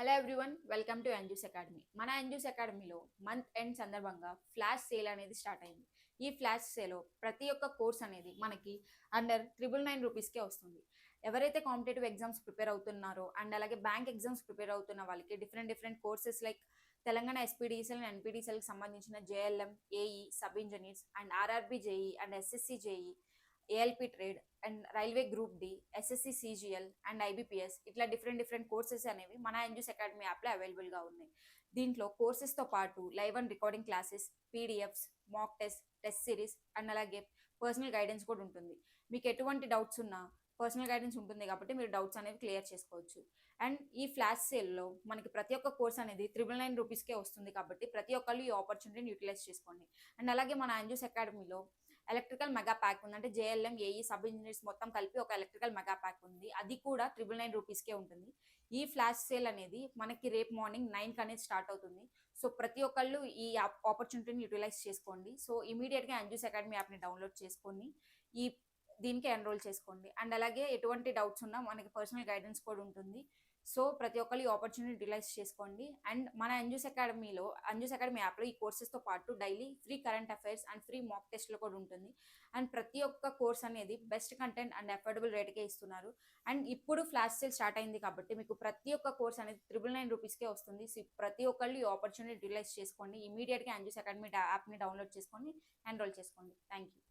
Hello everyone, welcome to ఎంజూస్ అకాడమీ. మన ఎంజూస్ అకాడమీలో మంత్ ఎండ్ సందర్భంగా ఫ్లాష్ సేల్ అనేది స్టార్ట్ అయింది. ఈ ఫ్లాష్ సేల్లో ప్రతి ఒక్క కోర్స్ అనేది మనకి అండర్ 999 రూపీస్కే వస్తుంది. ఎవరైతే కాంపిటేటివ్ ఎగ్జామ్స్ ప్రిపేర్ అవుతున్నారో అండ్ అలాగే బ్యాంక్ ఎగ్జామ్స్ ప్రిపేర్ అవుతున్న వాళ్ళకి different courses like Telangana SPDCL and ఎన్పీడీసీఎల్కి సంబంధించిన JLM, AE, sub engineers and RRB JE and SSC JE, ALP trade and railway group D, SSC CGL and IBPS ఇట్లా different courses అనేవి మన ఎంజూస్ academy యాప్లో అవైలబుల్గా ఉన్నాయి. దీంట్లో కోర్సెస్తో పాటు live and recording classes, PDFs, mock test series and అలాగే personal guidance కూడా ఉంటుంది. మీకు ఎటువంటి డౌట్స్ ఉన్నా పర్సనల్ గైడెన్స్ ఉంటుంది కాబట్టి మీరు డౌట్స్ అనేవి క్లియర్ చేసుకోవచ్చు. అండ్ ఈ ఫ్లాష్ సేల్లో మనకి ప్రతి ఒక్క కోర్స్ అనేది 999 రూపీస్కే వస్తుంది కాబట్టి ప్రతి ఒక్కళ్ళు ఈ ఆపర్చునిటీని యూటిలైజ్ చేసుకోండి. అండ్ అలాగే మన ఎంజూస్ అకాడమీలో ఎలక్ట్రికల్ మెగా ప్యాక్ ఉంది. అంటే జేఎల్ఎం, ఏఈ, సబ్ ఇంజనీర్స్ మొత్తం కలిపి ఒక ఎలక్ట్రికల్ మెగా ప్యాక్ ఉంది. అది కూడా 999 రూపీస్కే ఉంటుంది. ఈ ఫ్లాష్ సేల్ అనేది మనకి రేపు మార్నింగ్ 9కి అనేది స్టార్ట్ అవుతుంది. సో ప్రతి ఒక్కళ్ళు ఈ ఆపర్చునిటీని యూటిలైజ్ చేసుకోండి. సో ఇమీడియట్గా ఎంజూస్ అకాడమీ యాప్ని డౌన్లోడ్ చేసుకొని ఈ దీనికి ఎన్రోల్ చేసుకోండి. అండ్ అలాగే ఎటువంటి డౌట్స్ ఉన్నా మనకి పర్సనల్ గైడెన్స్ కూడా ఉంటుంది. సో ప్రతి ఒక్కళ్ళు ఈ ఆపర్చునిటీ యూటిలైజ్ చేసుకోండి. అండ్ మన ఎంజూస్ అకాడమీ యాప్లో ఈ కోర్సెస్తో పాటు daily free current affairs and free మాక్ టెస్ట్లో కూడా ఉంటుంది. అండ్ ప్రతి ఒక్క కోర్స్ అనేది బెస్ట్ కంటెంట్ అండ్ అఫోర్డబుల్ రేట్కే ఇస్తున్నారు. అండ్ ఇప్పుడు ఫ్లాష్ సేల్ స్టార్ట్ అయింది కాబట్టి మీకు ప్రతి ఒక్క కోర్స్ అనేది 999 రూపీస్కే వస్తుంది. సో ప్రతి ఒక్కళ్ళు ఈ ఆపర్చునిటీ యూటిలైజ్ చేసుకోండి. ఇమీడియట్గా ఎంజూస్ అకాడమీ యాప్ని డౌన్లోడ్ చేసుకొని ఎన్రోల్ చేసుకోండి. Thank you.